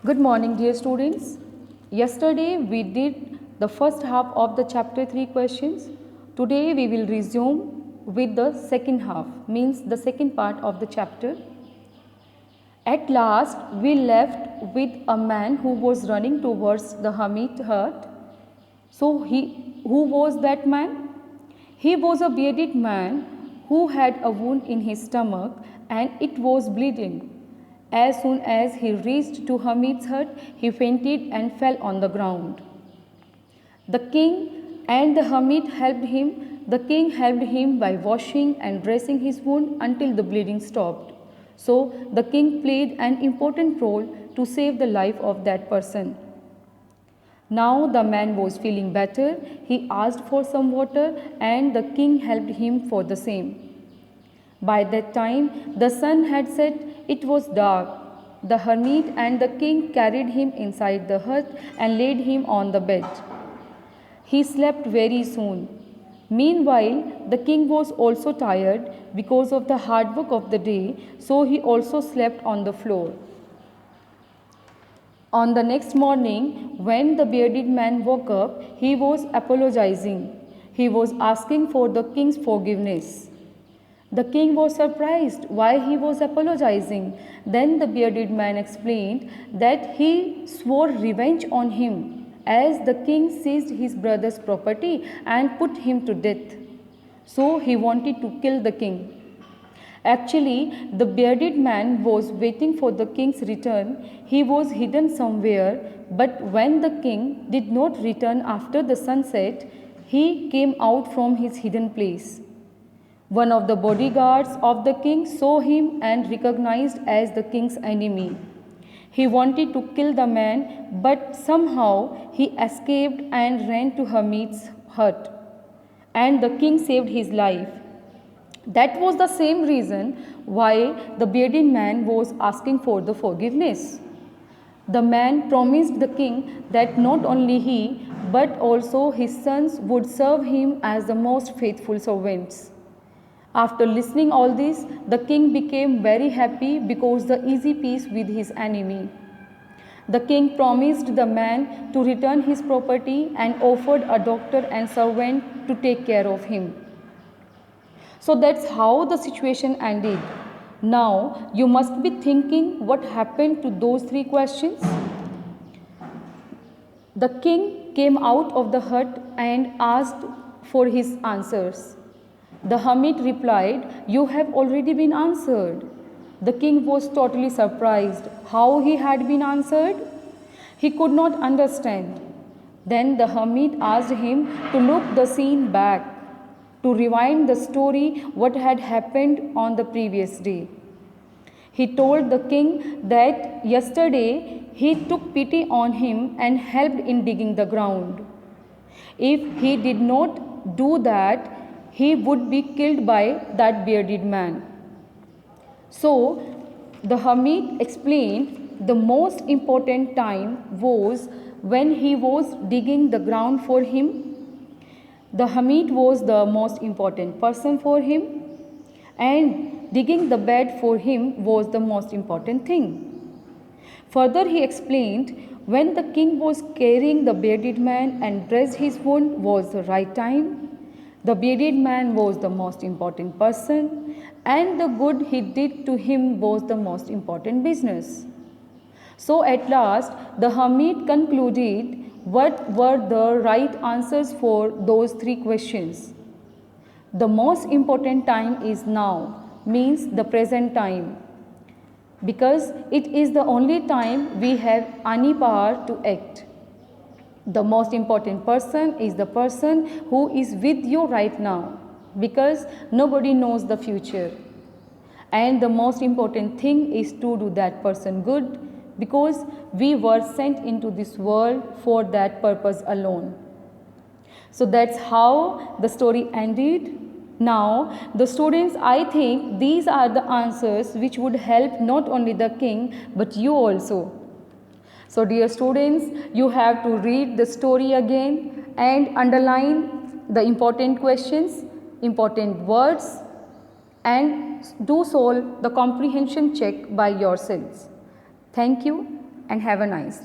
Good morning, dear students. Yesterday we did the first half of the chapter 3 questions. Today we will resume with the second half, means the second part of the chapter. At last we left with a man who was running towards the hermit hut. Who was that man? He was a bearded man who had a wound in his stomach and it was bleeding. As soon as he reached to hermit's hut, he fainted and fell on the ground. The king and the hermit helped him. The king helped him by washing and dressing his wound until the bleeding stopped. So the king played an important role to save the life of that person. Now the man was feeling better. He asked for some water and the king helped him for the same. By that time, the sun had set, it was dark. The hermit and the king carried him inside the hut and laid him on the bed. He slept very soon. Meanwhile, the king was also tired because of the hard work of the day, so he also slept on the floor. On the next morning, when the bearded man woke up, he was apologizing. He was asking for the king's forgiveness. The king was surprised why he was apologizing. Then the bearded man explained that he swore revenge on him as the king seized his brother's property and put him to death. So he wanted to kill the king. Actually, the bearded man was waiting for the king's return. He was hidden somewhere, but when the king did not return after the sunset, he came out from his hidden place. One of the bodyguards of the king saw him and recognized as the king's enemy. He wanted to kill the man, but somehow he escaped and ran to hermit's hut, and the king saved his life. That was the same reason why the bearded man was asking for the forgiveness. The man promised the king that not only he, but also his sons would serve him as the most faithful servants. After listening all this, the king became very happy because the easy peace with his enemy. The king promised the man to return his property and offered a doctor and servant to take care of him. So that's how the situation ended. Now you must be thinking what happened to those three questions. The king came out of the hut and asked for his answers. The hermit replied, "You have already been answered." The king was totally surprised how he had been answered. He could not understand. Then the hermit asked him to look the scene back, to rewind the story what had happened on the previous day. He told the king that yesterday he took pity on him and helped in digging the ground. If he did not do that, he would be killed by that bearded man. So the hermit explained the most important time was when he was digging the ground for him. The hermit was the most important person for him, and digging the bed for him was the most important thing. Further, he explained when the king was carrying the bearded man and dressed his wound was the right time. The bearded man was the most important person, and the good he did to him was the most important business. So at last, the hermit concluded what were the right answers for those three questions. The most important time is now, means the present time, because it is the only time we have any power to act. The most important person is the person who is with you right now, because nobody knows the future. And the most important thing is to do that person good, because we were sent into this world for that purpose alone. So that's how the story ended. Now, the students, I think these are the answers which would help not only the king but you also. So dear students, you have to read the story again and underline the important questions, important words, and do solve the comprehension check by yourselves. Thank you. and have a nice day.